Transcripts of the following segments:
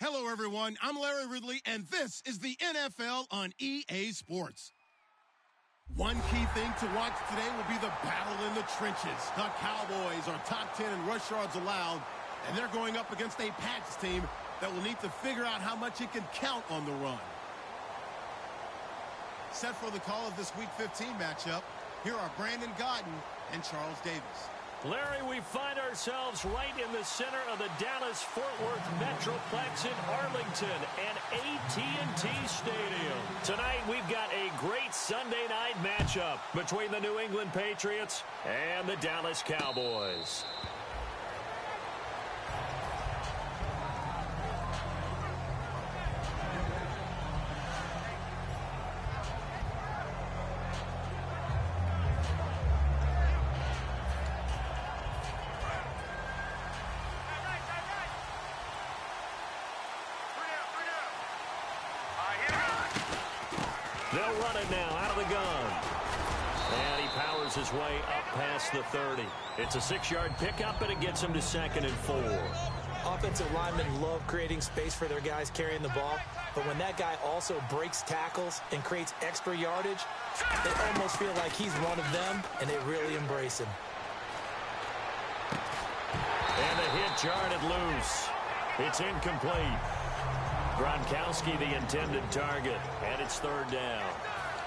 Hello, everyone. I'm Larry Ridley, and this is the NFL on EA Sports. One key thing to watch today will be the battle in the trenches. The Cowboys are top 10 in rush yards allowed, and they're going up against a Pats team that will need to figure out how much it can count on the run. Set for the call of this Week 15 matchup, here are Brandon Godden and Charles Davis. Larry, we find ourselves right in the center of the Dallas-Fort Worth Metroplex in Arlington and AT&T Stadium. Tonight, we've got a great Sunday night matchup between the New England Patriots and the Dallas Cowboys. They'll run it now out of the gun. And he powers his way up past the 30. It's a 6-yard pickup, and it gets him to 2nd and 4. Offensive linemen love creating space for their guys carrying the ball, but when that guy also breaks tackles and creates extra yardage, they almost feel like he's one of them, and they really embrace him. And the hit jarred loose. It's incomplete. Gronkowski, the intended target, and it's 3rd down.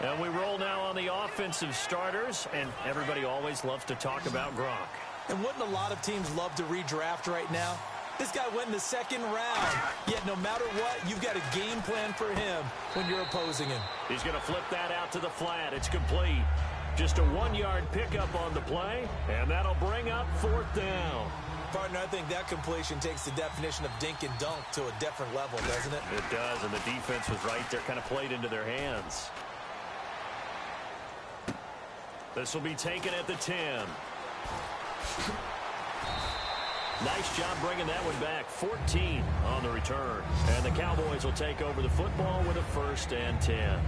And we roll now on the offensive starters, and everybody always loves to talk about Gronk. And wouldn't a lot of teams love to redraft right now? This guy went in the 2nd round, yet no matter what, you've got a game plan for him when you're opposing him. He's going to flip that out to the flat. It's complete. Just a 1-yard pickup on the play, and that'll bring up 4th down. Partner, I think that completion takes the definition of dink and dunk to a different level, doesn't it? It does, and the defense was right there, kind of played into their hands. This will be taken at the 10. Nice job bringing that one back. 14 on the return. And the Cowboys will take over the football with a 1st and 10.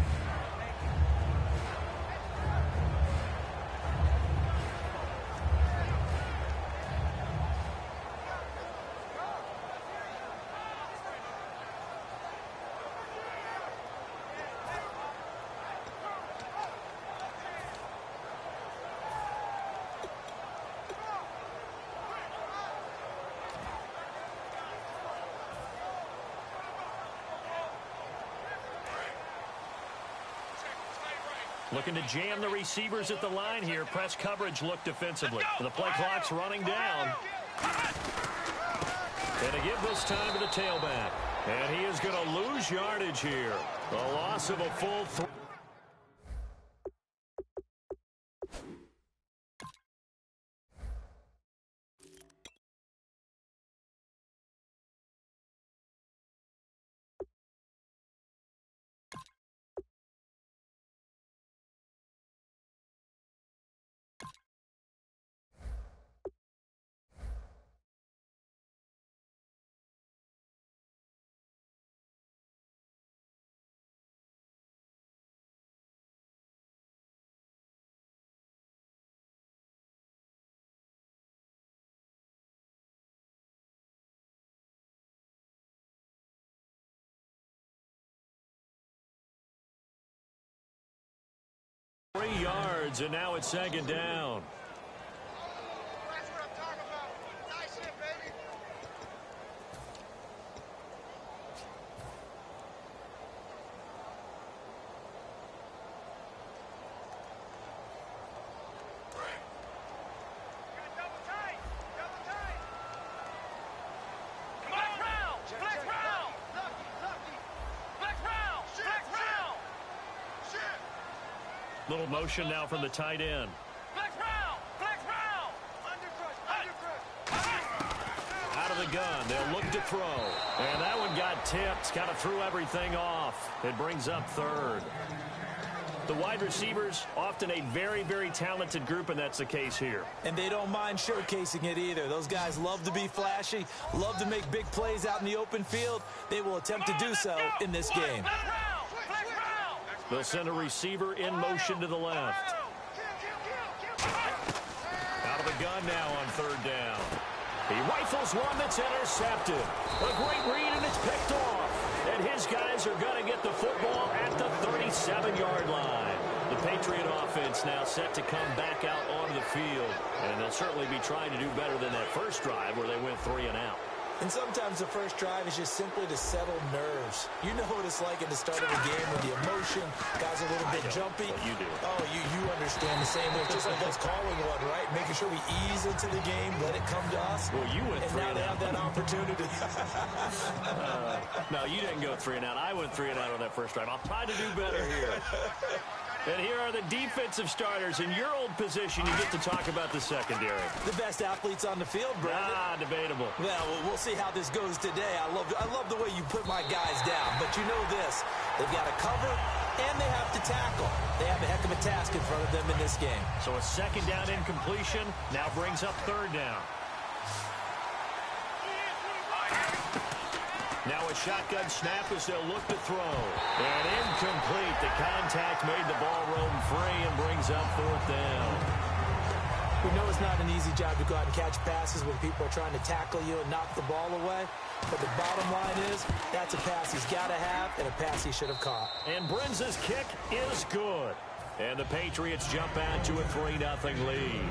Looking to jam the receivers at the line here. Press coverage look defensively. The play clock's running down. And to give this time to the tailback. And he is going to lose yardage here. A loss of a full 3. Yards, and now it's 2nd down. That's what I'm talking about. Nice hit, baby. Double tight. Double tight. Flex round. Flex round. Lucky. Flex round. Flex round. Shit. Little motion now from the tight end. Flex round. Flex round. Under crush. Out of the gun. They'll look to throw. And that one got tipped. Kind of threw everything off. It brings up 3rd. The wide receivers, often a very, very talented group, and that's the case here. And they don't mind showcasing it either. Those guys love to be flashy, love to make big plays out in the open field. They will attempt to do so in this game. They'll send a receiver in motion to the left. Out of the gun now on 3rd down. He rifles one that's intercepted. A great read, and it's picked off. those guys are going to get the football at the 37-yard line. The Patriot offense now set to come back out onto the field, and they'll certainly be trying to do better than that first drive where they went 3 and out. And sometimes the first drive is just simply to settle nerves. You know what it's like at the start of a game with the emotion. Guys are a little bit jumpy. But you do. Oh, you understand the same way. Just like us calling one, right? Making sure we ease into the game, let it come to us. Well, you went 3 and out. And now they have that opportunity. No, you didn't go 3 and out. I went 3 and out on that first drive. I'll try to do better here. And here are the defensive starters. In your old position, you get to talk about the secondary. The best athletes on the field, Brandon. Debatable. Well, we'll see how this goes today. I love the way you put my guys down. But you know this. They've got to cover, and they have to tackle. They have a heck of a task in front of them in this game. So a second down incompletion now brings up third down. Now a shotgun snap as they'll look to throw. And incomplete. The contact made the ball roam free and brings up fourth down. We know it's not an easy job to go out and catch passes when people are trying to tackle you and knock the ball away. But the bottom line is, that's a pass he's got to have and a pass he should have caught. And Brinz's kick is good. And the Patriots jump out to a 3-0 lead.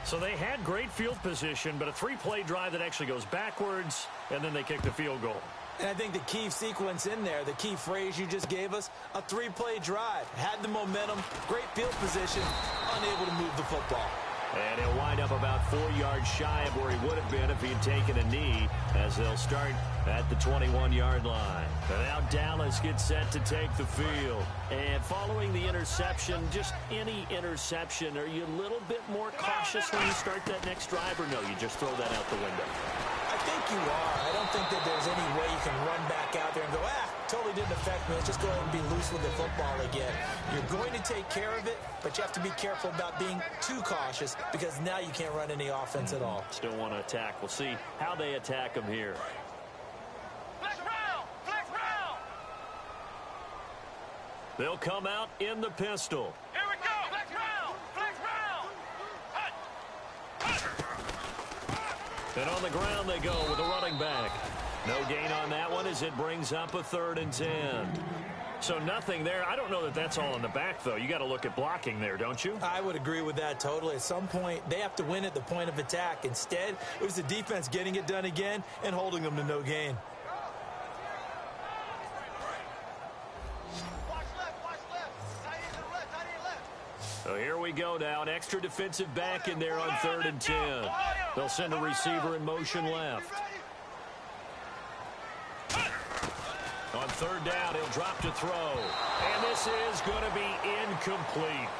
So they had great field position, but a 3-play drive that actually goes backwards, and then they kick the field goal. And I think the key sequence in there, the key phrase you just gave us, a 3-play drive. Had the momentum, great field position, unable to move the football. And he'll wind up about 4 yards shy of where he would have been if he had taken a knee, as they'll start at the 21-yard line. And now Dallas gets set to take the field. And following the interception, just any interception, are you a little bit more cautious when you start that next drive, or no, you just throw that out the window? I think you are. I don't think that there's any way you can run back out there and go, totally didn't affect me. Let's just go ahead and be loose with the football again. You're going to take care of it, but you have to be careful about being too cautious because now you can't run any offense at all. Still want to attack. We'll see how they attack them here. Flex round! Flex round! They'll come out in the pistol. Here we go! Flex round! Flex round! And on the ground they go with a running back. No gain on that one as it brings up a 3rd and 10. So nothing there. I don't know that that's all in the back, though. You got to look at blocking there, don't you? I would agree with that totally. At some point, they have to win at the point of attack. Instead, it was the defense getting it done again and holding them to no gain. Watch left! Tight end left! So here we go now. An extra defensive back in there on 3rd and 10. They'll send a receiver in motion left. On 3rd down, he'll drop to throw. And this is going to be incomplete.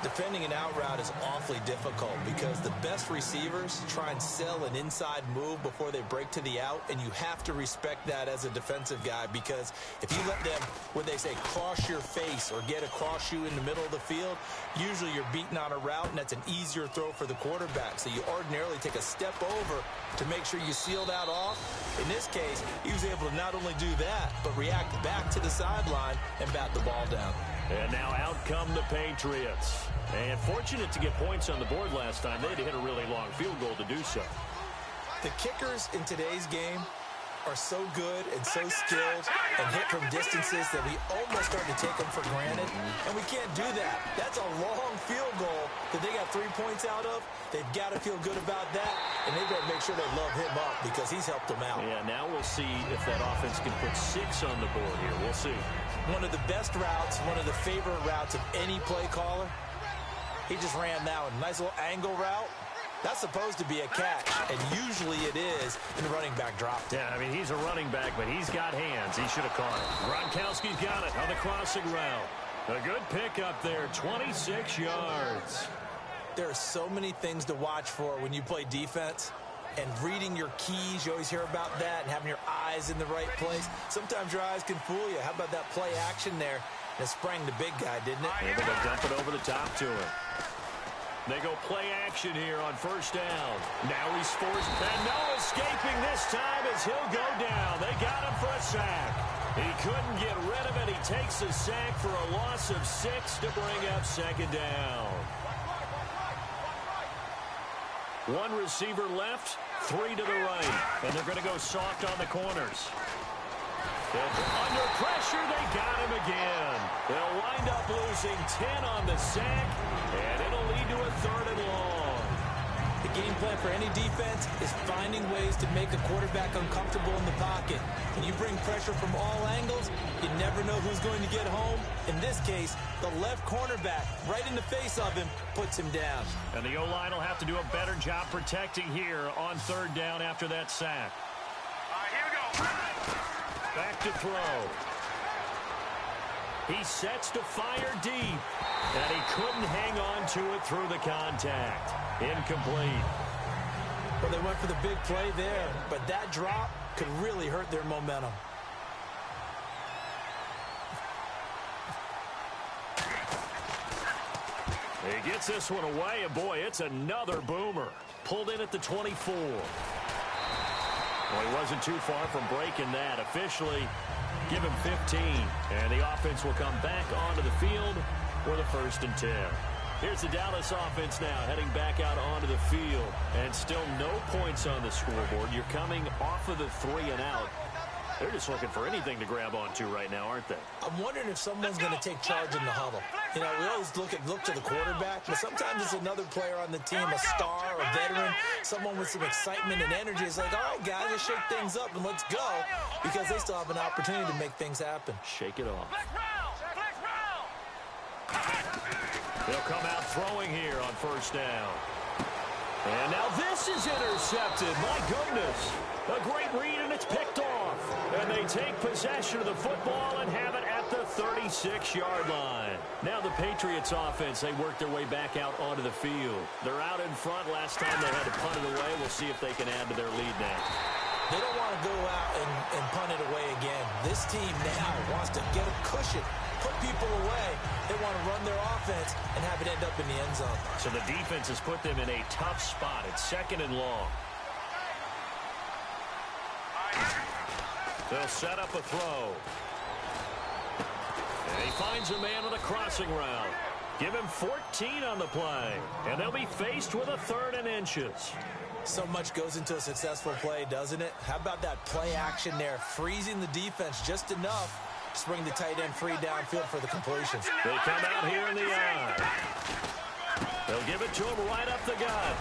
Defending an out route is awfully difficult because the best receivers try and sell an inside move before they break to the out, and you have to respect that as a defensive guy because if you let them, when they say cross your face or get across you in the middle of the field, usually you're beaten on a route, and that's an easier throw for the quarterback. So you ordinarily take a step over to make sure you seal that off. In this case, he was able to not only do that, but react back to the sideline and bat the ball down. And now out come the Patriots. And fortunate to get points on the board last time. They had to hit a really long field goal to do so. The kickers in today's game are so good and so skilled and hit from distances that we almost start to take them for granted. And we can't do that. That's a long field goal that they got 3 points out of. They've got to feel good about that, and they've got to make sure they love him up because he's helped them out. Yeah, now we'll see if that offense can put 6 on the board here. We'll see. One of the best routes, one of the favorite routes of any play caller. He just ran that one. Nice little angle route. That's supposed to be a catch, and usually it is, and the running back dropped it. Yeah, I mean, he's a running back, but he's got hands. He should have caught it. Gronkowski's got it on the crossing route. A good pickup there, 26 yards. There are so many things to watch for when you play defense, and reading your keys, you always hear about that, and having your eyes in the right place. Sometimes your eyes can fool you. How about that play action there? It sprang the big guy, didn't it? Able to dump it over the top to him. They go play action here on 1st down. Now he's forced, and no escaping this time as he'll go down. They got him for a sack. He couldn't get rid of it. He takes a sack for a loss of 6 to bring up 2nd down. 1 receiver left, 3 to the right. And they're going to go soft on the corners. Under pressure, they got him again. They'll wind up losing 10 on the sack, and it'll lead to a 3rd and long. The game plan for any defense is finding ways to make a quarterback uncomfortable in the pocket. When you bring pressure from all angles, you never know who's going to get home. In this case, the left cornerback, right in the face of him, puts him down. And the O-line will have to do a better job protecting here on 3rd down after that sack. All right, here we go. Back to throw. He sets to fire deep, and he couldn't hang on to it through the contact. Incomplete. Well, they went for the big play there, but that drop could really hurt their momentum. He gets this one away, and boy, it's another boomer. Pulled in at the 24. Well, he wasn't too far from breaking that. Officially, give him 15. And the offense will come back onto the field for the 1st and 10. Here's the Dallas offense now heading back out onto the field. And still no points on the scoreboard. You're coming off of the 3 and out. They're just looking for anything to grab onto right now, aren't they? I'm wondering if someone's going to take charge in the huddle. You know, we always look to the quarterback, but sometimes it's another player on the team, a star, a veteran, someone with some excitement and energy. It's like, all right, guys, let's shake things up and let's go, because they still have an opportunity to make things happen. Shake it off. They'll come out throwing here on 1st down. And now this is intercepted. My goodness. A great read, and it's picked off. And they take possession of the football and have it at the 36-yard line. Now the Patriots offense, they work their way back out onto the field. They're out in front. Last time they had to punt it away. We'll see if they can add to their lead now. They don't want to go out and punt it away again. This team now wants to get a cushion, put people away. They want to run their offense and have it end up in the end zone. So the defense has put them in a tough spot. It's 2nd and long. They'll set up a throw. And he finds a man with a crossing route. Give him 14 on the play. And they'll be faced with a 3rd and inches. So much goes into a successful play, doesn't it? How about that play action there, freezing the defense just enough to bring the tight end free downfield for the completions. They come out here in the eye. They'll give it to him right up the gut.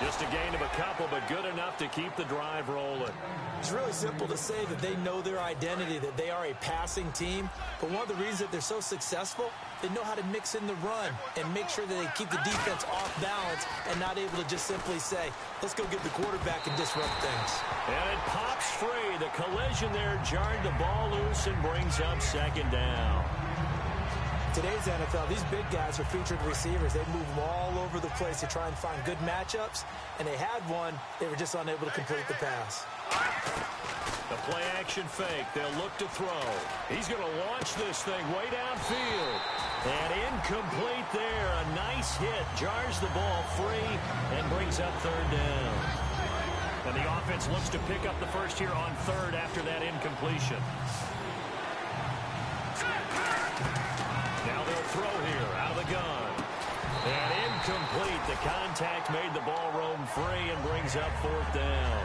Just a gain of a couple, but good enough to keep the drive rolling. It's really simple to say that they know their identity, that they are a passing team. But one of the reasons that they're so successful, they know how to mix in the run and make sure that they keep the defense off balance and not able to just simply say, let's go get the quarterback and disrupt things. And it pops free. The collision there jarred the ball loose and brings up 2nd down. Today's NFL, these big guys are featured receivers. They move them all over the place to try and find good matchups, and they had one. They were just unable to complete the pass. The play action fake. They'll look to throw. He's going to launch this thing way downfield. And incomplete there. A nice hit. Jars the ball free and brings up 3rd down. And the offense looks to pick up the first here on 3rd after that incompletion. Now they'll throw here out of the gun. And incomplete. The contact made the ball roam free and brings up 4th down.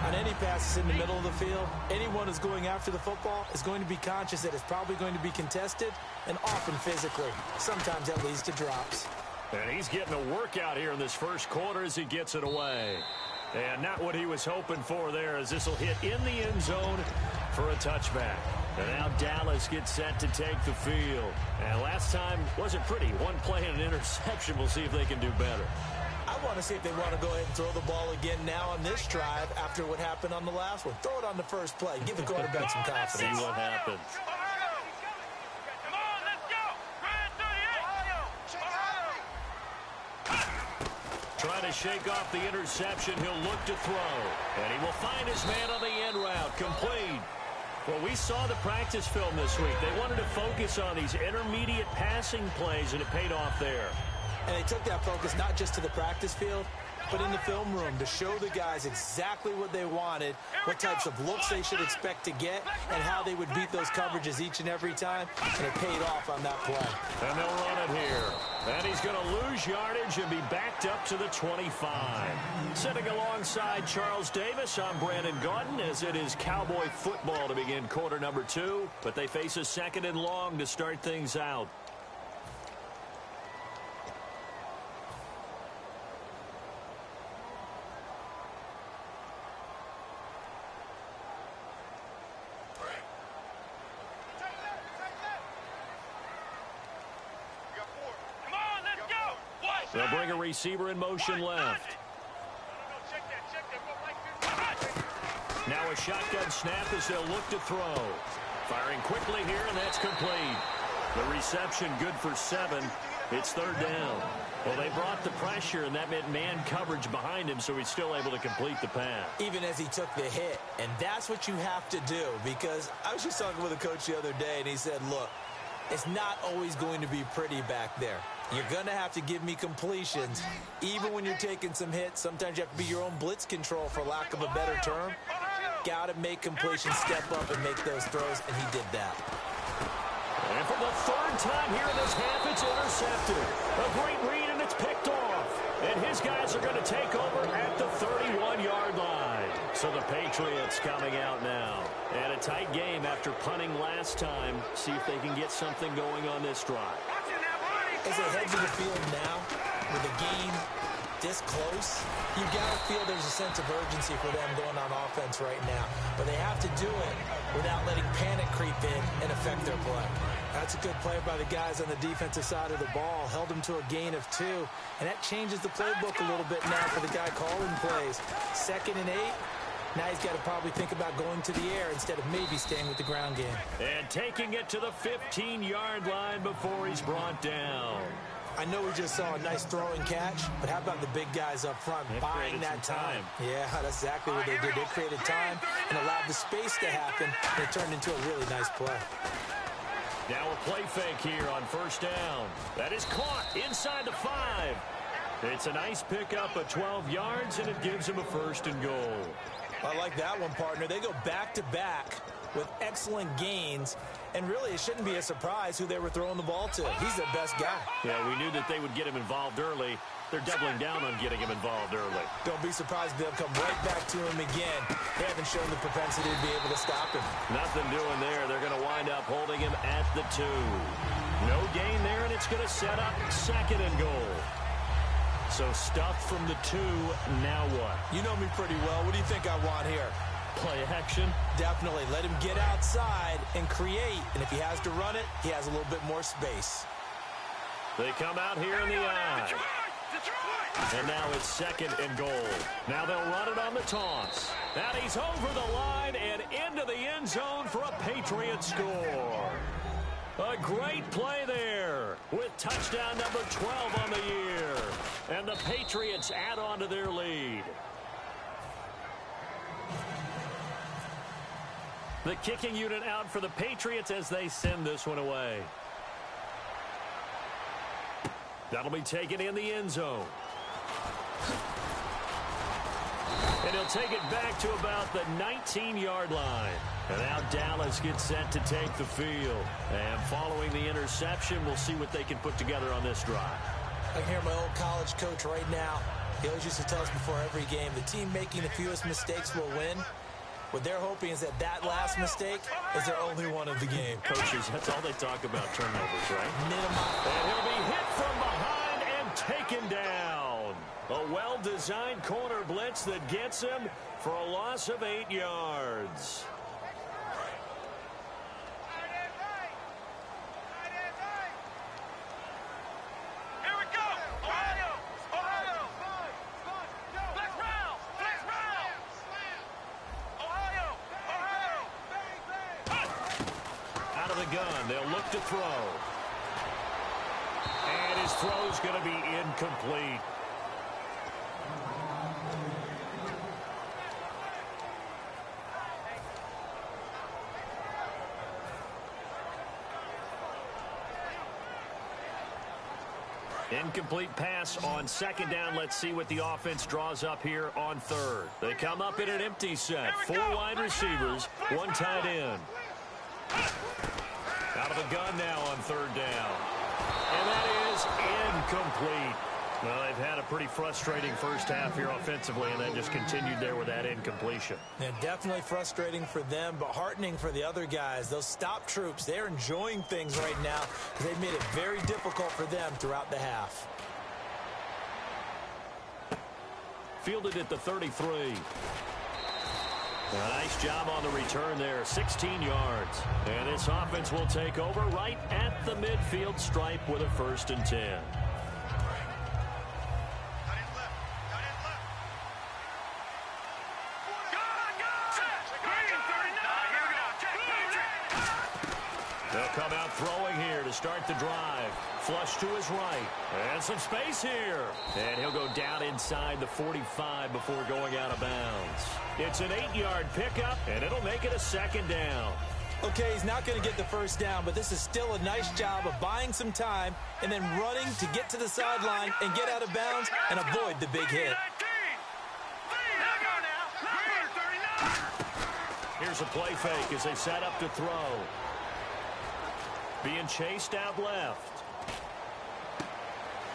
On any passes in the middle of the field, anyone who's going after the football is going to be conscious that it's probably going to be contested and often physically. Sometimes that leads to drops. And he's getting a workout here in this 1st quarter as he gets it away. And not what he was hoping for there, as this will hit in the end zone for a touchback. And now Dallas gets set to take the field. And last time wasn't pretty. One play and an interception. We'll see if they can do better. I want to see if they want to go ahead and throw the ball again now on this drive after what happened on the last one. Throw it on the first play. Give the quarterback some confidence. See what happens. Come on, let's go. Trying to shake off the interception. He'll look to throw. And he will find his man on the end route. Complete. Well, we saw the practice film this week. They wanted to focus on these intermediate passing plays, and it paid off there. And they took that focus not just to the practice field, but in the film room to show the guys exactly what they wanted, what types of looks they should expect to get, and how they would beat those coverages each and every time, and it paid off on that play. And they'll run it here. And he's going to lose yardage and be backed up to the 25. Sitting alongside Charles Davis, I'm Brandon Gaudin, as it is Cowboy football to begin quarter number 2. But they face a 2nd and long to start things out. They'll bring a receiver in motion left. Now a shotgun snap as they'll look to throw. Firing quickly here, and that's complete. The reception good for 7. It's 3rd down. Well, they brought the pressure, and that meant man coverage behind him, so he's still able to complete the pass. Even as he took the hit. And that's what you have to do, because I was just talking with a coach the other day, and he said, look, it's not always going to be pretty back there. You're going to have to give me completions. Even when you're taking some hits, sometimes you have to be your own blitz control, for lack of a better term. Got to make completions, step up, and make those throws, and he did that. And for the 3rd time here in this half, it's intercepted. A great read, and it's picked off. And his guys are going to take over at the 31-yard line. So the Patriots coming out now. And a tight game after punting last time. See if they can get something going on this drive. As they head to the field now, with the game this close, you've got to feel there's a sense of urgency for them going on offense right now. But they have to do it without letting panic creep in and affect their play. That's a good play by the guys on the defensive side of the ball. Held them to a gain of 2. And that changes the playbook a little bit now for the guy calling plays. 2nd and 8. Now he's got to probably think about going to the air instead of maybe staying with the ground game. And taking it to the 15-yard line before he's brought down. I know we just saw a nice throwing catch, but how about the big guys up front buying that time? Yeah, that's exactly what they did. They created time and allowed the space to happen, and it turned into a really nice play. Now a play fake here on 1st down. That is caught inside the 5. It's a nice pickup of 12 yards, and it gives him a 1st and goal. I like that one, partner. They go back-to-back with excellent gains, and really it shouldn't be a surprise who they were throwing the ball to. He's their best guy. Yeah, we knew that they would get him involved early. They're doubling down on getting him involved early. Don't be surprised if they'll come right back to him again. They haven't shown the propensity to be able to stop him. Nothing doing there. They're going to wind up holding him at the 2. No gain there, and it's going to set up 2nd and goal. So stuffed from the 2, now what? You know me pretty well. What do you think I want here? Play action? Definitely. Let him get outside and create. And if he has to run it, he has a little bit more space. They come out here in the eye. And now it's 2nd and goal. Now they'll run it on the toss. And he's over the line and into the end zone for a Patriot score. A great play there with touchdown number 12 on the year. And the Patriots add on to their lead. The kicking unit out for the Patriots as they send this one away. That'll be taken in the end zone. And he'll take it back to about the 19-yard line. And now Dallas gets set to take the field. And following the interception, we'll see what they can put together on this drive. I can hear my old college coach right now. He always used to tell us before every game, the team making the fewest mistakes will win. What they're hoping is that last mistake is their only one of the game. Coaches, that's all they talk about, turnovers, right? Minimize. And he'll be hit from behind and taken down. A well-designed corner blitz that gets him for a loss of 8 yards. Gun. They'll look to throw. And his throw's going to be incomplete. Incomplete pass on second down. Let's see what the offense draws up here on third. They come up in an empty set. 4 wide receivers, 1 tight end. Out of the gun now on third down. And that is incomplete. Well, they've had a pretty frustrating first half here offensively, and then just continued there with that incompletion. Yeah, definitely frustrating for them, but heartening for the other guys. Those stop troops, they're enjoying things right now. They've made it very difficult for them throughout the half. Fielded at the 33. A nice job on the return there, 16 yards. And this offense will take over right at the midfield stripe with a 1st and 10. They'll come out throwing here to start the drive. Flush to his right. And some space here. And he'll go down inside the 45 before going out of bounds. It's an 8-yard pickup, and it'll make it a 2nd down. Okay, he's not going to get the 1st down, but this is still a nice job of buying some time and then running to get to the sideline and get out of bounds and avoid the big hit. Here's a play fake as they set up to throw. Being chased out left.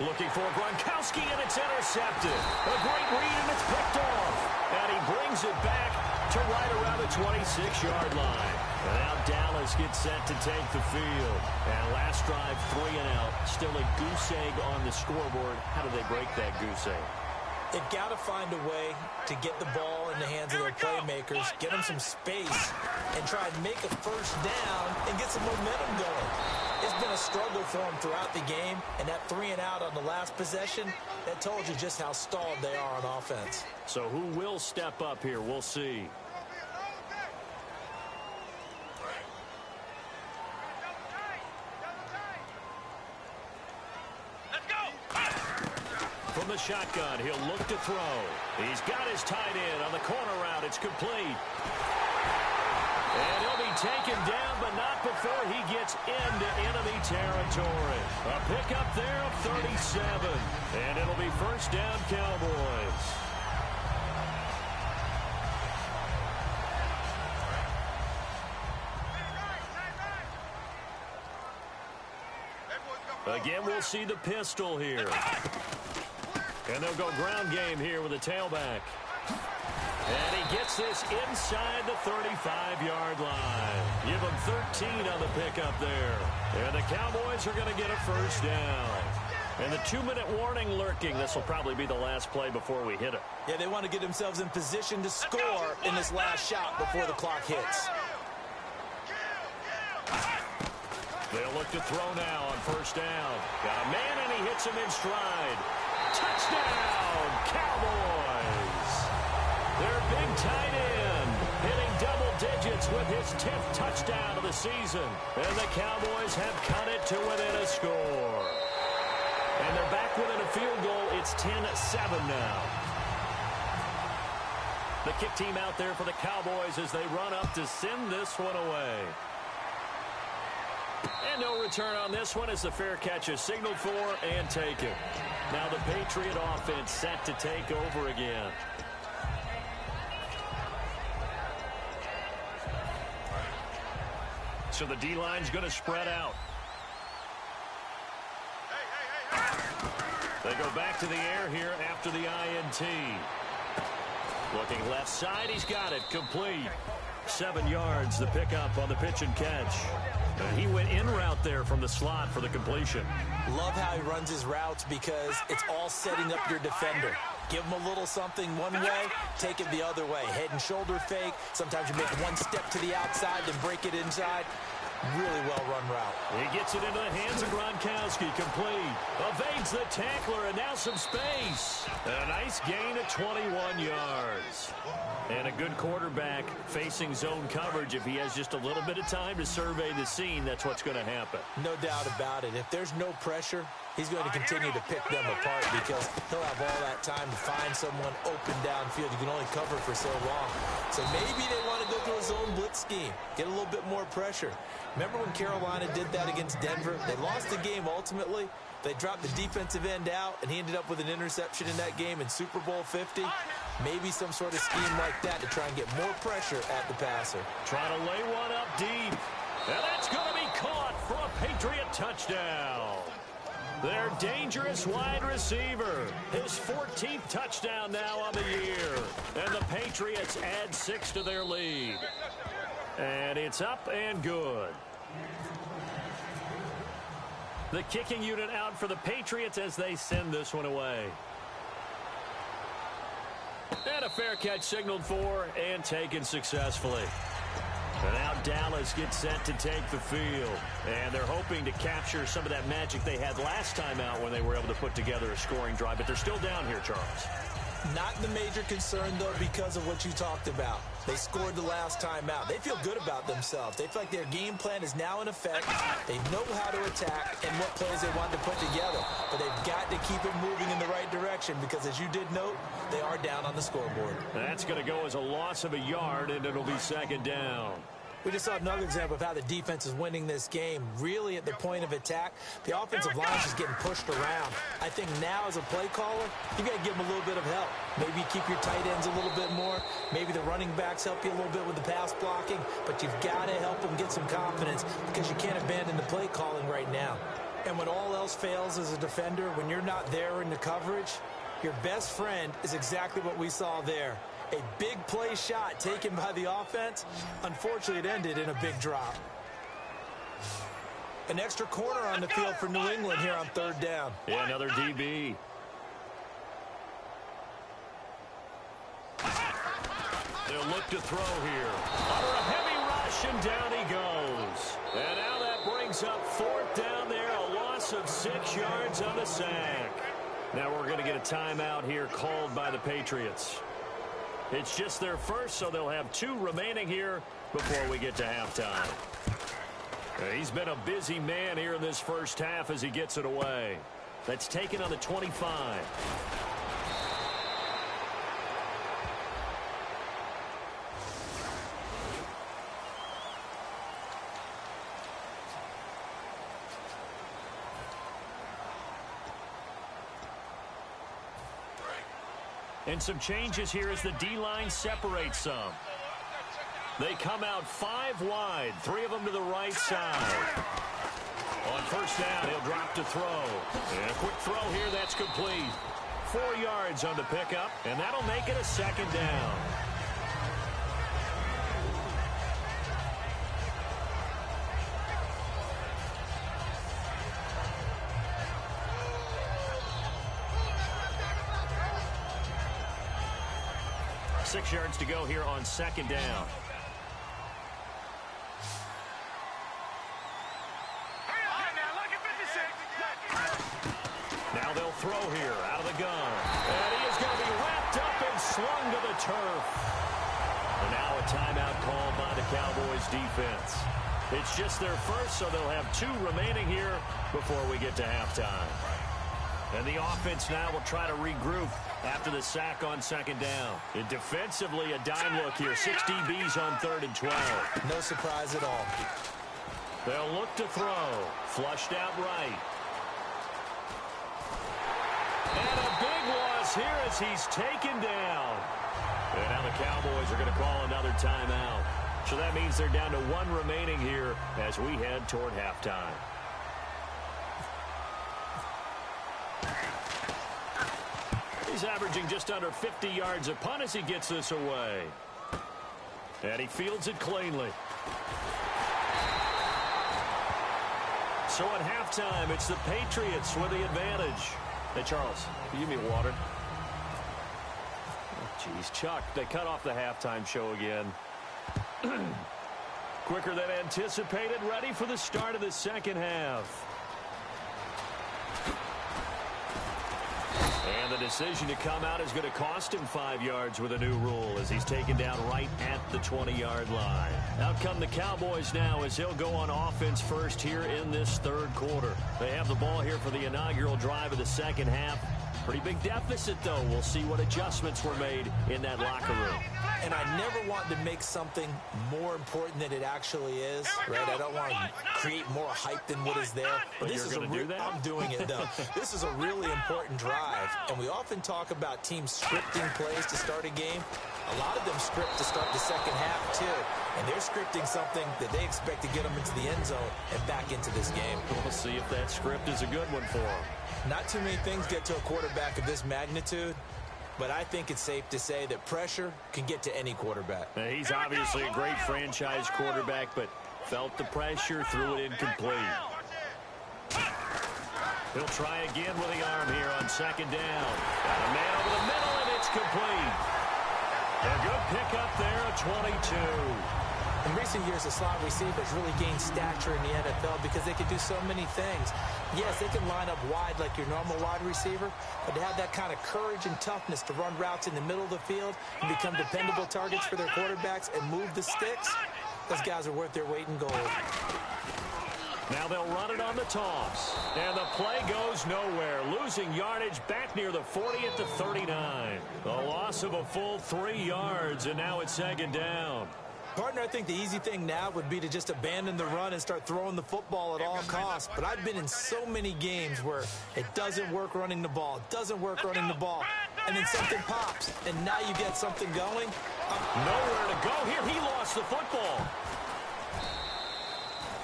Looking for Gronkowski, and it's intercepted. A great read, and it's picked off. And he brings it back to right around the 26-yard line. And now Dallas gets set to take the field. And last drive, 3 and out. Still a goose egg on the scoreboard. How do they break that goose egg? They've got to find a way to get the ball in the hands of their playmakers, get them some space, and try and make a 1st down and get some momentum going. It's been a struggle for them throughout the game, and that 3 and out on the last possession, that told you just how stalled they are on offense. So who will step up here? We'll see. From the shotgun, he'll look to throw. He's got his tight end on the corner route. It's complete. And he'll be taken down, but not before he gets into enemy territory. A pickup there of 37. And it'll be 1st down, Cowboys. Again, we'll see the pistol here. And they'll go ground game here with a tailback. And he gets this inside the 35-yard line. Give him 13 on the pickup there. And the Cowboys are going to get a 1st down. And the 2-minute warning lurking. This will probably be the last play before we hit it. Yeah, they want to get themselves in position to score in this last shot before the clock hits. They'll look to throw now on 1st down. Got a man, and he hits him in stride. Touchdown, Cowboys! Their big tight end hitting double digits with his 10th touchdown of the season. And the Cowboys have cut it to within a score. And they're back within a field goal. It's 10-7 now. The kick team out there for the Cowboys as they run up to send this one away. And no return on this one as the fair catch is signaled for and taken. Now the Patriot offense set to take over again. So the D-line's going to spread out. They go back to the air here after the INT. Looking left side, he's got it, complete. 7 yards, the pickup on the pitch and catch. And he went in route there from the slot for the completion. Love how he runs his routes because it's all setting up your defender. Give him a little something one way, take it the other way. Head and shoulder fake. Sometimes you make one step to the outside, then break it inside. Really well-run route. He gets it into the hands of Gronkowski, complete. Evades the tackler, and now some space. A nice gain of 21 yards. And a good quarterback facing zone coverage. If he has just a little bit of time to survey the scene, that's what's going to happen. No doubt about it. If there's no pressure, he's going to continue to pick them apart because he'll have all that time to find someone open downfield. You can only cover for so long. So maybe they want to go to a zone blitz scheme, get a little bit more pressure. Remember when Carolina did that against Denver? They lost the game ultimately, They dropped the defensive end out, and he ended up with an interception in that game in Super Bowl 50. Maybe some sort of scheme like that to try and get more pressure at the passer. Trying to lay one up deep. And that's going to be caught for a Patriot touchdown. Their dangerous wide receiver. His 14th touchdown now on the year. And the Patriots add 6 to their lead. And it's up and good. The kicking unit out for the Patriots as they send this one away. And a fair catch signaled for and taken successfully. And now Dallas gets set to take the field. And they're hoping to capture some of that magic they had last time out when they were able to put together a scoring drive. But they're still down here, Charles. Not the major concern, though, because of what you talked about. They scored the last time out. They feel good about themselves. They feel like their game plan is now in effect. They know how to attack and what plays they want to put together. But they've got to keep it moving in the right direction because, as you did note, they are down on the scoreboard. That's going to go as a loss of a yard, and it'll be second down. We just saw another example of how the defense is winning this game. Really, at the point of attack, the offensive line is just getting pushed around. I think now, as a play caller, you got to give them a little bit of help. Maybe keep your tight ends a little bit more. Maybe the running backs help you a little bit with the pass blocking. But you've got to help them get some confidence because you can't abandon the play calling right now. And when all else fails as a defender, when you're not there in the coverage, your best friend is exactly what we saw there. A big play shot taken by the offense. Unfortunately, it ended in a big drop. An extra corner on the field for New England here on third down. Yeah, another DB. They'll look to throw here. Under a heavy rush, and down he goes. And now that brings up fourth down there. A loss of 6 yards on the sack. Now we're going to get a timeout here called by the Patriots. It's just their first, so they'll have 2 remaining here before we get to halftime. He's been a busy man here in this first half as he gets it away. That's taken on the 25. And some changes here as the D-line separates some. They come out 5 wide, 3 of them to the right side. On first down, he'll drop to throw. And a quick throw here, that's complete. 4 yards on the pickup, and that'll make it a second down. Six yards to go here on second down. Now they'll throw here out of the gun. And he is going to be wrapped up and slung to the turf. And now a timeout called by the Cowboys defense. It's just their first, so they'll have 2 remaining here before we get to halftime. And the offense now will try to regroup after the sack on second down. And defensively, a dime look here. 6 DBs on 3rd and 12. No surprise at all. They'll look to throw. Flushed out right. And a big loss here as he's taken down. And now the Cowboys are going to call another timeout. So that means they're down to 1 remaining here as we head toward halftime. He's averaging just under 50 yards a punt as he gets this away. And he fields it cleanly. So at halftime, it's the Patriots with the advantage. Hey, Charles, can you give me water? Jeez, Chuck, they cut off the halftime show again. Quicker than anticipated, ready for the start of the second half. And the decision to come out is going to cost him 5 yards with a new rule as he's taken down right at the 20-yard line. Out come the Cowboys now as he'll go on offense first here in this third quarter. They have the ball here for the inaugural drive of the second half. Pretty big deficit, though. We'll see what adjustments were made in that locker room. And I never want to make something more important than it actually is, right? I don't want to create more hype than what is there. But this you're is going to do that? I'm doing it, though. This is a really important drive, and we often talk about teams scripting plays to start a game. A lot of them script to start the second half, too. And they're scripting something that they expect to get them into the end zone and back into this game. We'll see if that script is a good one for them. Not too many things get to a quarterback of this magnitude, but I think it's safe to say that pressure can get to any quarterback. He's obviously a great franchise quarterback, but felt the pressure, threw it incomplete. He'll try again with the arm here on second down. Got a man over the middle, and it's complete. A good pickup there at 22. In recent years, the slot receivers really gained stature in the NFL because they can do so many things. Yes, they can line up wide like your normal wide receiver, but to have that kind of courage and toughness to run routes in the middle of the field and become dependable targets for their quarterbacks and move the sticks, those guys are worth their weight in gold. Now they'll run it on the toss. And the play goes nowhere. Losing yardage back near the 40 at the 39. A loss of a full 3 yards, and now it's second down. Partner, I think the easy thing now would be to just abandon the run and start throwing the football at all costs. But I've been in so many games where it doesn't work running the ball. It doesn't work running the ball. And then something pops, and now you get something going. Nowhere to go here. He lost the football.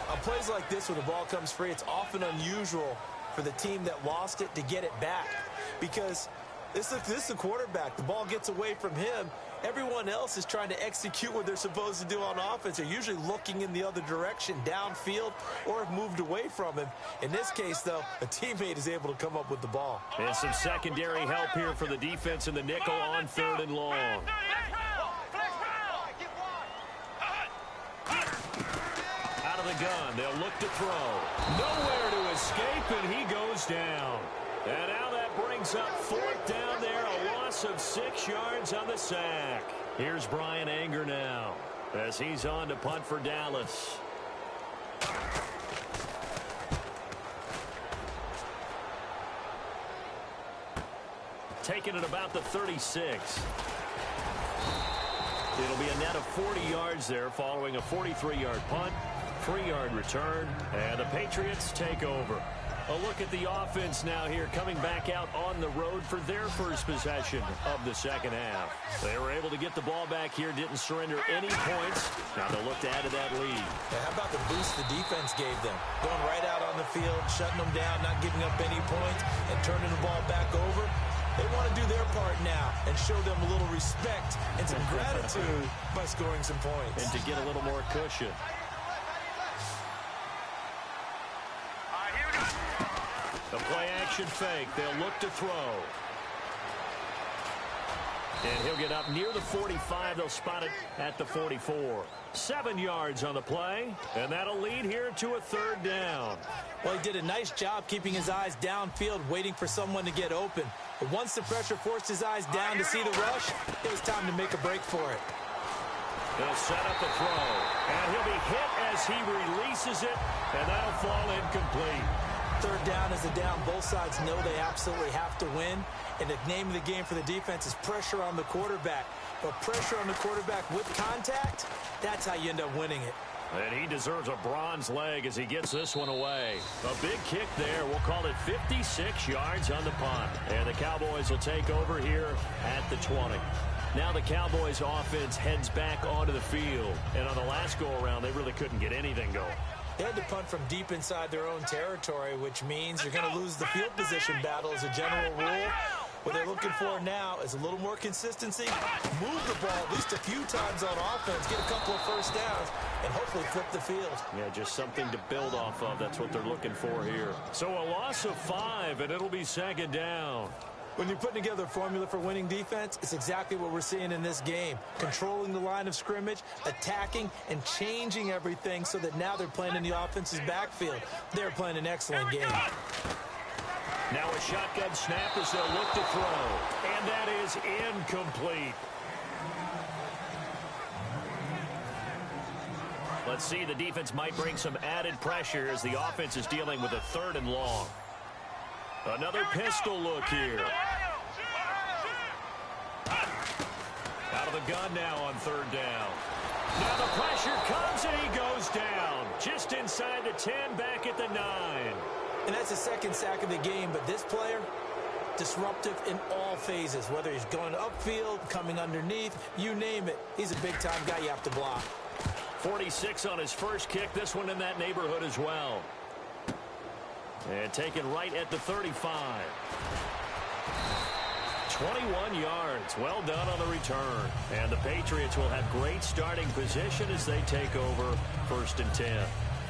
On plays like this, when the ball comes free, it's often unusual for the team that lost it to get it back. Because this is the quarterback. The ball gets away from him. Everyone else is trying to execute what they're supposed to do on offense. They're usually looking in the other direction, downfield, or have moved away from him. In this case, though, a teammate is able to come up with the ball. And some secondary help here for the defense in the nickel on 3rd and long. Out of the gun, they'll look to throw. Nowhere to escape, and he goes down. And now that brings up 4th down there, a loss of 6 yards on the sack. Here's Brian Anger now as he's on to punt for Dallas. Taking it about the 36. It'll be a net of 40 yards there following a 43-yard punt, 3-yard return, and the Patriots take over. A look at the offense now here, coming back out on the road for their first possession of the second half. They were able to get the ball back here, didn't surrender any points. Now they'll look to add to that lead. Yeah, how about the boost the defense gave them? Going right out on the field, shutting them down, not giving up any points, and turning the ball back over. They want to do their part now and show them a little respect and some gratitude by scoring some points. And to get a little more cushion. The play-action fake. They'll look to throw. And he'll get up near the 45. They'll spot it at the 44. 7 yards on the play. And that'll lead here to a 3rd down. Well, he did a nice job keeping his eyes downfield, waiting for someone to get open. But once the pressure forced his eyes down to see the rush, it was time to make a break for it. They'll set up the throw. And he'll be hit as he releases it. And that'll fall incomplete. 3rd down is a down. Both sides know they absolutely have to win. And the name of the game for the defense is pressure on the quarterback. But pressure on the quarterback with contact, that's how you end up winning it. And he deserves a bronze leg as he gets this one away. A big kick there. We'll call it 56 yards on the punt. And the Cowboys will take over here at the 20. Now the Cowboys offense heads back onto the field. And on the last go-around, they really couldn't get anything going. They had to punt from deep inside their own territory, which means you're going to lose the field position battle as a general rule. What they're looking for now is a little more consistency, move the ball at least a few times on offense, get a couple of first downs, and hopefully flip the field. Yeah, just something to build off of. That's what they're looking for here. So a loss of 5, and it'll be 2nd down. When you're putting together a formula for winning defense, it's exactly what we're seeing in this game. Controlling the line of scrimmage, attacking, and changing everything so that now they're playing in the offense's backfield. They're playing an excellent game. Now a shotgun snap as they'll look to throw. And that is incomplete. Let's see, the defense might bring some added pressure as the offense is dealing with a 3rd and long. Another pistol look here. Out of the gun now on third down. Now the pressure comes, and he goes down. Just inside the 10, back at the 9. And that's the second sack of the game, but this player, disruptive in all phases, whether he's going upfield, coming underneath, you name it. He's a big-time guy you have to block. 46 on his first kick, this one in that neighborhood as well. And taken right at the 35. 21 yards. Well done on the return. And the Patriots will have great starting position as they take over 1st and 10.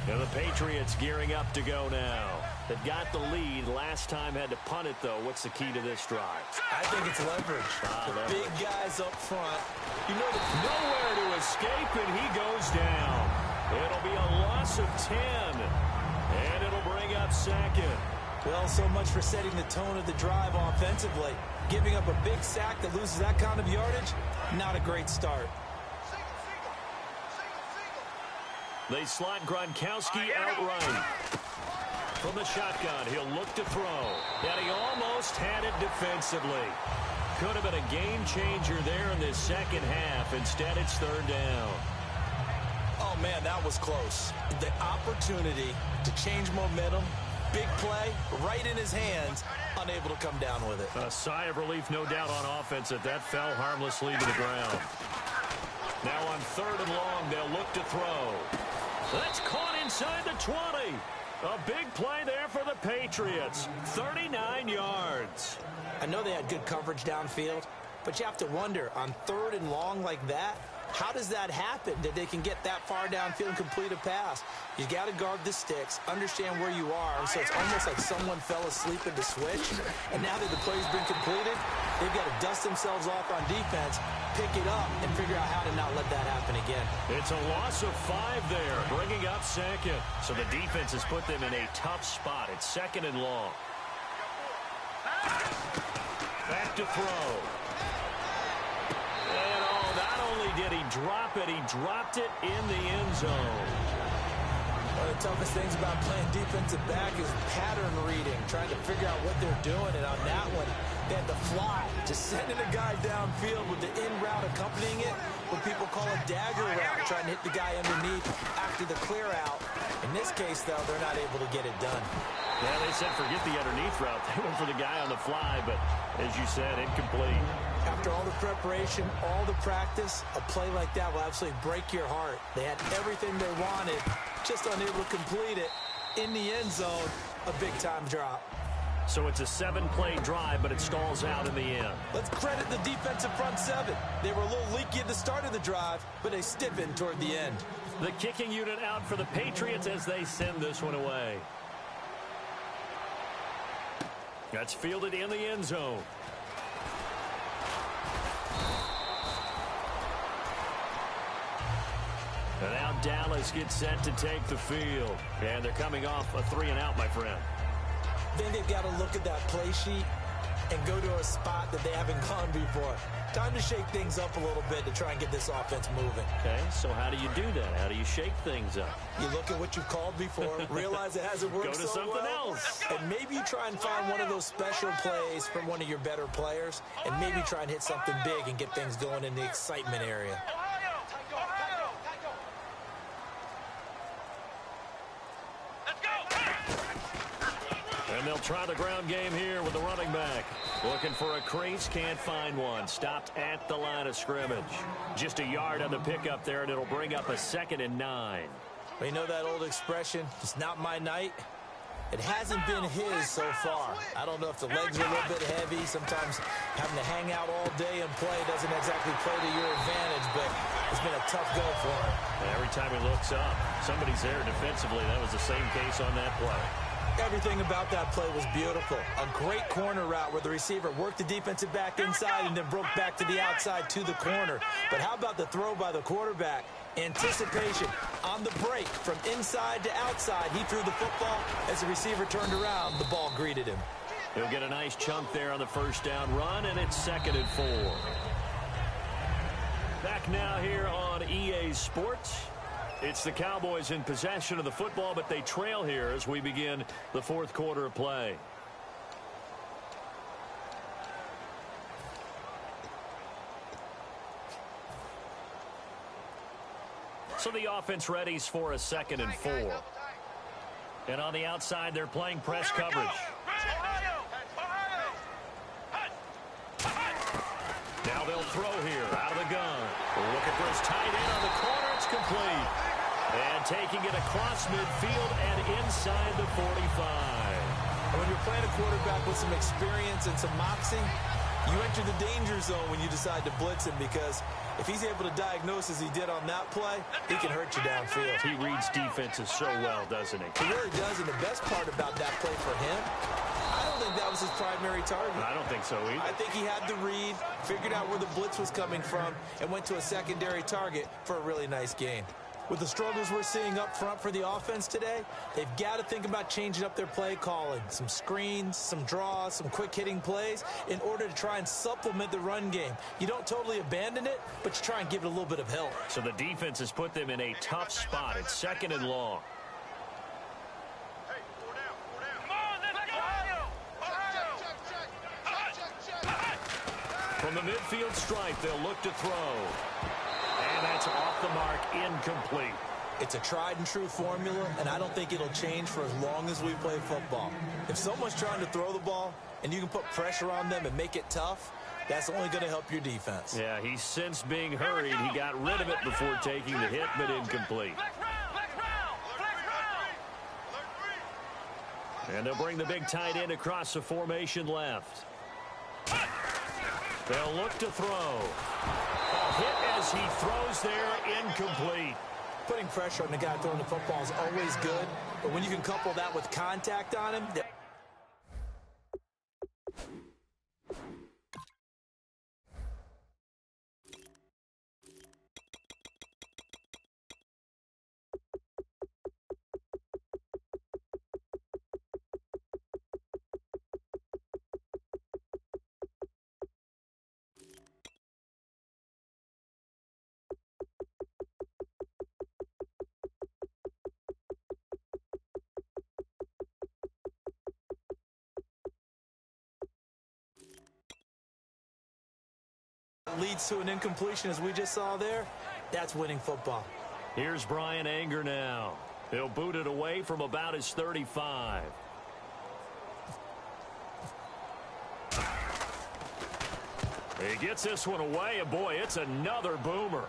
And the Patriots gearing up to go now. They've got the lead. Last time had to punt it, though. What's the key to this drive? I think it's leverage. The big guys up front. You know, nowhere to escape, and he goes down. It'll be a loss of 10. And it'll bring up 2nd. Well, so much for setting the tone of the drive offensively. Giving up a big sack that loses that kind of yardage, not a great start. They slot Gronkowski out right. From the shotgun, he'll look to throw. And he almost had it defensively. Could have been a game changer there in this second half. Instead, it's third down. Oh, man, that was close. The opportunity to change momentum, big play, right in his hands, unable to come down with it. A sigh of relief, no doubt, on offense that fell harmlessly to the ground. Now on 3rd and long, they'll look to throw. That's caught inside the 20. A big play there for the Patriots. 39 yards. I know they had good coverage downfield, but you have to wonder, on 3rd and long like that, how does that happen that they can get that far downfield and complete a pass? You got to guard the sticks, understand where you are, so it's almost like someone fell asleep at the switch, and now that the play's been completed, they've got to dust themselves off on defense, pick it up, and figure out how to not let that happen again. It's a loss of 5 there, bringing up 2nd. So the defense has put them in a tough spot. It's 2nd and long. Back to throw. And not only did he drop it, he dropped it in the end zone. One of the toughest things about playing defensive back is pattern reading, trying to figure out what they're doing. And on that one, they had the fly, just sending a guy downfield with the in route accompanying it, what people call a dagger route, trying to hit the guy underneath after the clear out. In this case, though, they're not able to get it done. Yeah, they said forget the underneath route. They went for the guy on the fly, but as you said, incomplete. After all the preparation, all the practice, a play like that will absolutely break your heart. They had everything they wanted, just unable to complete it. In the end zone, a big-time drop. So it's a 7-play drive, but it stalls out in the end. Let's credit the defensive front 7. They were a little leaky at the start of the drive, but they stiffened toward the end. The kicking unit out for the Patriots as they send this one away. That's fielded in the end zone. And now Dallas gets set to take the field. And they're coming off a 3-and-out, my friend. Then they've got to look at that play sheet and go to a spot that they haven't gone before. Time to shake things up a little bit to try and get this offense moving. Okay, so how do you do that? How do you shake things up? You look at what you've called before, realize it hasn't worked so well. Go to something else. And maybe you try and find one of those special plays from one of your better players, and maybe try and hit something big and get things going in the excitement area. And they'll try the ground game here with the running back. Looking for a crease, can't find one. Stopped at the line of scrimmage. Just a yard on the pickup there, and it'll bring up a 2nd and 9. Well, you know that old expression, it's not my night? It hasn't been his so far. I don't know if the legs are a little bit heavy. Sometimes having to hang out all day and play doesn't exactly play to your advantage, but it's been a tough go for him. And every time he looks up, somebody's there defensively. That was the same case on that play. Everything about that play was beautiful. A great corner route where the receiver worked the defensive back inside and then broke back to the outside to the corner. But how about the throw by the quarterback? Anticipation on the break from inside to outside. He threw the football. As the receiver turned around, the ball greeted him. He'll get a nice chunk there on the first down run, and it's 2nd and 4. Back now here on EA Sports. It's the Cowboys in possession of the football, but they trail here as we begin the 4th quarter of play. So the offense readies for a 2nd and 4. And on the outside, they're playing press coverage. Now they'll throw here out of the gun. Looking for his tight end on the corner. It's complete. And taking it across midfield and inside the 45. When you're playing a quarterback with some experience and some moxie, you enter the danger zone when you decide to blitz him, because if he's able to diagnose as he did on that play, he can hurt you downfield. He reads defenses so well, doesn't he? He really does, and the best part about that play for him, I don't think that was his primary target. I don't think so either. I think he had the read, figured out where the blitz was coming from, and went to a secondary target for a really nice gain. With the struggles we're seeing up front for the offense today, they've got to think about changing up their play calling. Some screens, some draws, some quick-hitting plays in order to try and supplement the run game. You don't totally abandon it, but you try and give it a little bit of help. So the defense has put them in a tough spot. It's 2nd and long. From the midfield stripe, they'll look to throw. And that's off the mark, incomplete. It's a tried-and-true formula, and I don't think it'll change for as long as we play football. If someone's trying to throw the ball and you can put pressure on them and make it tough, that's only going to help your defense. Yeah, he sensed being hurried. He got rid of it before taking the hit, but incomplete. And they'll bring the big tight end across the formation left. They'll look to throw. A hit as he throws there, incomplete. Putting pressure on the guy throwing the football is always good, but when you can couple that with contact on him... leads to an incompletion, as we just saw there. That's winning football. Here's Brian Anger now. He'll boot it away from about his 35. He gets this one away, and boy, it's another boomer.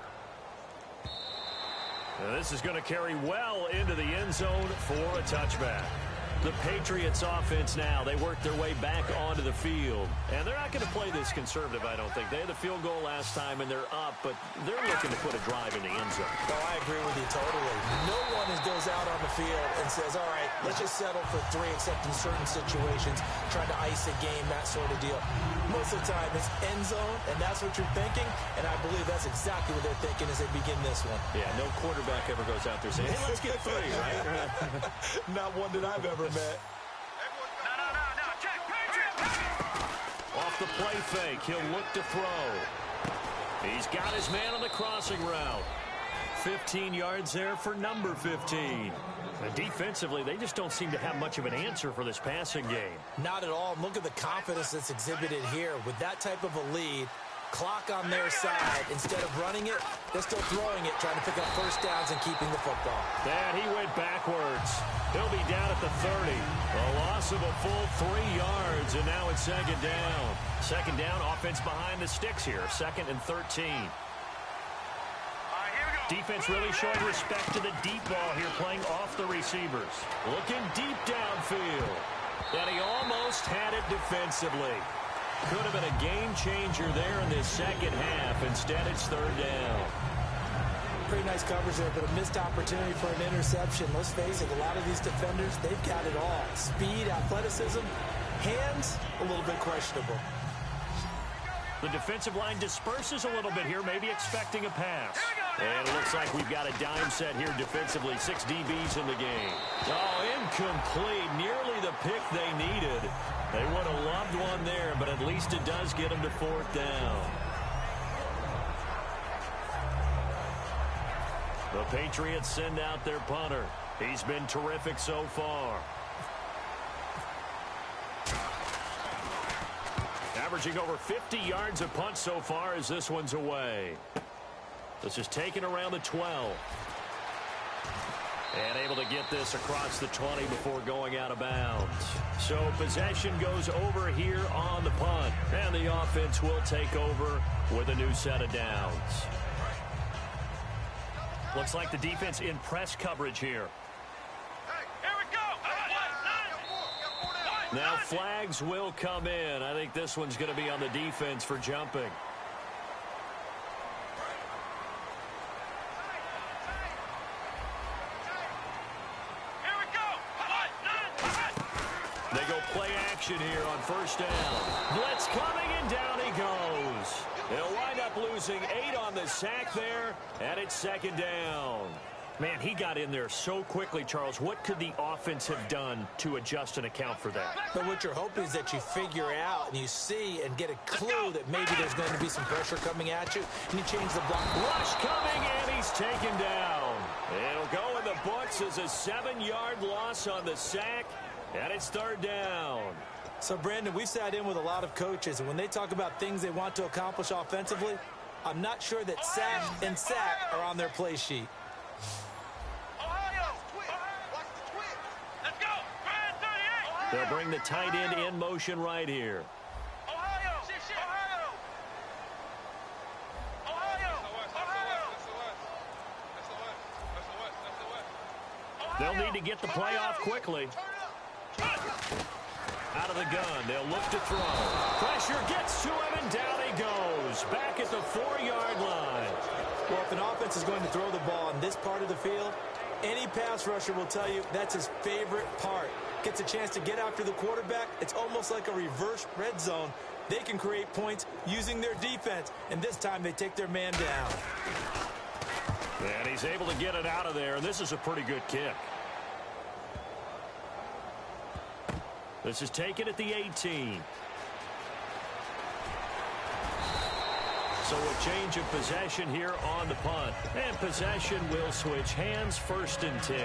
Now this is going to carry well into the end zone for a touchback. The Patriots offense now, they work their way back onto the field. And they're not going to play this conservative, I don't think. They had the field goal last time, and they're up, but they're looking to put a drive in the end zone. Oh, I agree with you totally. No one goes out on the field and says, all right, let's just settle for 3, except in certain situations, trying to ice a game, that sort of deal. Most of the time, it's end zone, and that's what you're thinking, and I believe that's exactly what they're thinking as they begin this one. Yeah, no quarterback ever goes out there saying, hey, let's get 3, right? Not one that I've ever met. Off the play fake, he'll look to throw. He's got his man on the crossing route. 15 yards there for number 15. And defensively, they just don't seem to have much of an answer for this passing game. Not at all. Look at the confidence that's exhibited here. With that type of a lead, clock on their side, instead of running it, they're still throwing it, trying to pick up first downs and keeping the football. And he went backwards. He'll be down at the 30. A loss of a full 3 yards, and now it's 2nd down. 2nd down, offense behind the sticks here. 2nd and 13. Defense really showing respect to the deep ball here, playing off the receivers. Looking deep downfield. And he almost had it defensively. Could have been a game changer there in this second half. Instead, it's 3rd down. Pretty nice coverage there, but a missed opportunity for an interception. Let's face it, a lot of these defenders, they've got it all. Speed, athleticism, hands, a little bit questionable. The defensive line disperses a little bit here, maybe expecting a pass. And it looks like we've got a dime set here defensively. 6 DBs in the game. Oh, incomplete. Nearly the pick they needed. They would have loved one there, but at least it does get them to 4th down. The Patriots send out their punter. He's been terrific so far. Averaging over 50 yards a punt so far as this one's away. This is taken around the 12. And able to get this across the 20 before going out of bounds. So possession goes over here on the punt. And the offense will take over with a new set of downs. Looks like the defense in press coverage here. Here we go. Now flags will come in. I think this one's going to be on the defense for jumping. They go play action here on first down. Blitz coming, and down he goes. They'll wind up losing 8 on the sack there, and it's second down. Man, he got in there so quickly, Charles. What could the offense have done to adjust and account for that? But what you're hoping is that you figure out and you see and get a clue that maybe there's going to be some pressure coming at you, and you change the block. Rush coming, and he's taken down. It'll go in the books as a 7-yard loss on the sack. And it's third down. So, Brandon, we've sat in with a lot of coaches, and when they talk about things they want to accomplish offensively, I'm not sure that sack and sack are on their play sheet. Let's go. Grand 38. They'll bring the tight end in motion right here. Ohio. They'll need to get the play off quickly. Out of the gun, they'll look to throw. Pressure gets to him, and down he goes. Back at the 4-yard line. Well, if an offense is going to throw the ball in this part of the field, any pass rusher will tell you that's his favorite part. Gets a chance to get after the quarterback. It's almost like a reverse red zone. They can create points using their defense, and this time they take their man down. And he's able to get it out of there, and this is a pretty good kick. This is taken at the 18. So a change of possession here on the punt. And possession will switch hands, first and 10.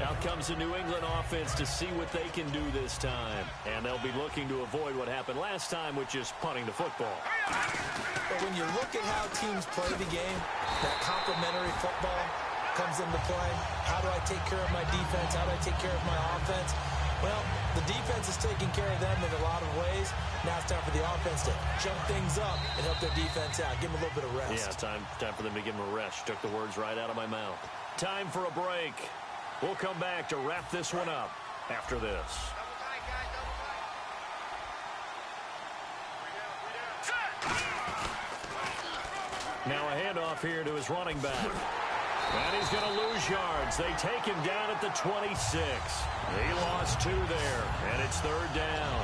Out comes the New England offense to see what they can do this time. And they'll be looking to avoid what happened last time, which is punting the football. But when you look at how teams play the game, that complementary football comes into play. How do I take care of my defense? How do I take care of my offense? Well, the defense is taking care of them in a lot of ways. Now it's time for the offense to jump things up and help their defense out. Give them a little bit of rest. Yeah, time for them to give them a rest. Took the words right out of my mouth. Time for a break. We'll come back to wrap this one up after this. Now a handoff here to his running back. And he's going to lose yards. They take him down at the 26. He lost 2 there, and it's third down.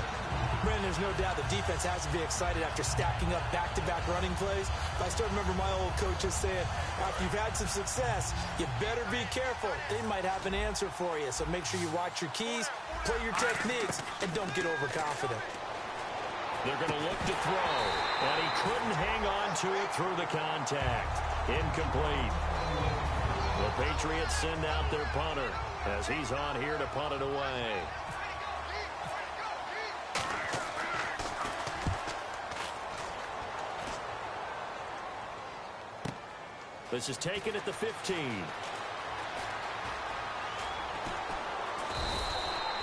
Brandon, there's no doubt the defense has to be excited after stacking up back-to-back running plays. I still remember my old coaches saying, after you've had some success, you better be careful. They might have an answer for you, so make sure you watch your keys, play your techniques, and don't get overconfident. They're going to look to throw, and he couldn't hang on to it through the contact. Incomplete. The Patriots send out their punter as he's on here to punt it away. This is taken at the 15.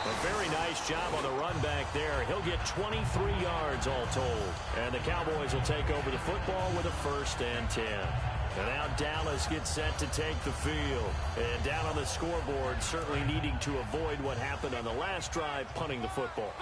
A very nice job on the run back there. He'll get 23 yards all told. And the Cowboys will take over the football with a first and 10. And now Dallas gets set to take the field. And down on the scoreboard, certainly needing to avoid what happened on the last drive, punting the football.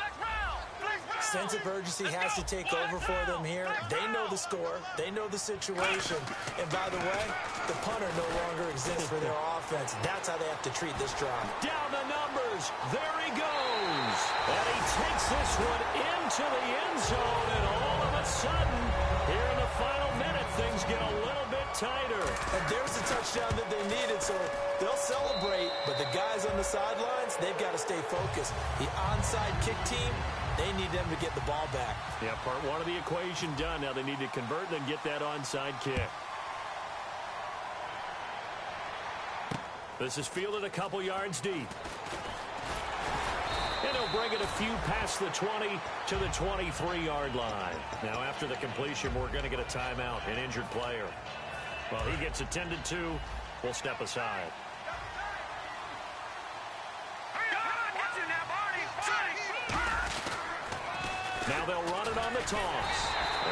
Sense of urgency has to take over for them here. They know the score. They know the situation. And by the way, the punter no longer exists for their offense. That's how they have to treat this drive. Down the numbers. There he goes. And he takes this one into the end zone. And all of a sudden, here in the final minute, things get a little bit tighter. And there's the touchdown that they needed, so they'll celebrate. But the guys on the sidelines, they've got to stay focused. The onside kick team, they need them to get the ball back. Yeah, part one of the equation done. Now they need to convert and then get that onside kick. This is fielded a couple yards deep. And he'll bring it a few past the 20 to the 23-yard line. Now after the completion, we're going to get a timeout, an injured player. Well, he gets attended to. We'll step aside. Now they'll run it on the toss.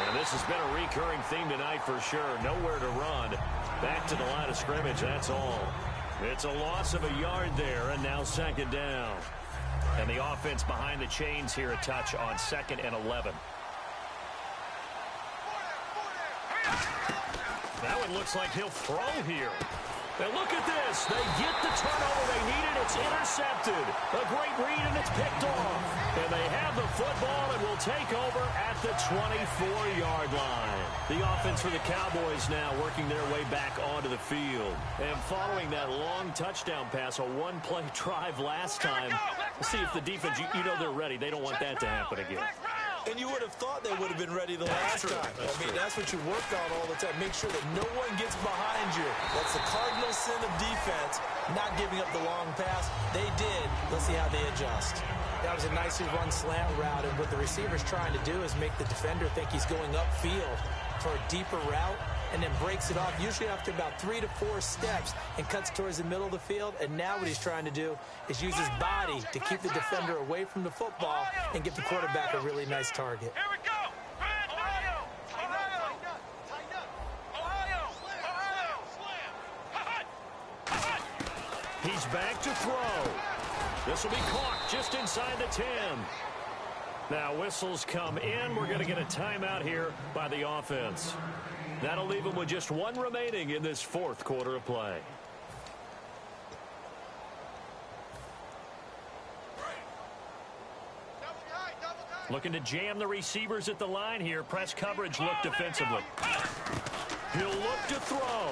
And this has been a recurring theme tonight for sure. Nowhere to run. Back to the line of scrimmage, that's all. It's a loss of a yard there, and now second down. And the offense behind the chains here a touch on 2nd and 11. That one looks like he'll throw here. And look at this. They get the turnover they needed. It's intercepted. A great read, and it's picked off. And they have the football and will take over at the 24-yard line. The offense for the Cowboys now working their way back onto the field. And following that long touchdown pass, a one-play drive last time, let's see if the defense, you know they're ready. They don't want that to happen again. And you would have thought they would have been ready the last time. That's what you work on all the time. Make sure that no one gets behind you. That's the cardinal sin of defense, not giving up the long pass. They did. Let's see how they adjust. That was a nicely run slant route, and what the receiver's trying to do is make the defender think he's going upfield for a deeper route, and then breaks it off, usually after about 3 to 4 steps, and cuts towards the middle of the field. And now what he's trying to do is use his body to keep the defender away from the football and get the quarterback a really nice target. Here we go. Ohio. Ohio. Ohio. Ohio. He's back to throw. This will be caught just inside the 10. Now whistles come in. We're going to get a timeout here by the offense. That'll leave them with just one remaining in this 4th quarter of play. Looking to jam the receivers at the line here. Press coverage look defensively. He'll look to throw.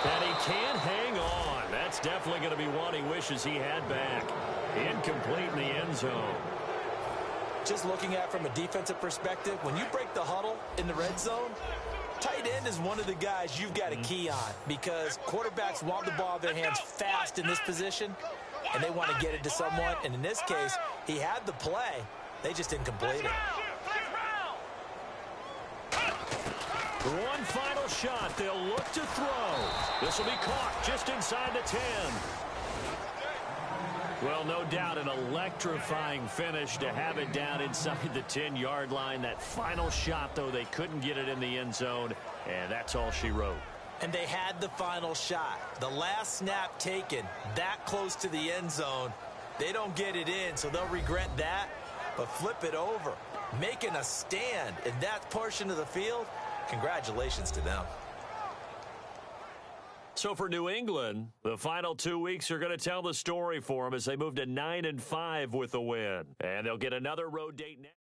And he can't hang on. That's definitely going to be one he wishes he had back. Incomplete in the end zone. Just looking at it from a defensive perspective, when you break the huddle in the red zone, tight end is one of the guys you've got to key on, because quarterbacks want the ball in their hands fast in this position, and they want to get it to someone. And in this case, he had the play. They just didn't complete it. One final shot. They'll look to throw. This will be caught just inside the 10. Well, no doubt an electrifying finish to have it down inside the 10-yard line. That final shot, though, they couldn't get it in the end zone, and that's all she wrote. And they had the final shot. The last snap taken that close to the end zone. They don't get it in, so they'll regret that. But flip it over, making a stand in that portion of the field, congratulations to them. So for New England, the final 2 weeks are going to tell the story for them as they move to 9-5 with a win. And they'll get another road date next.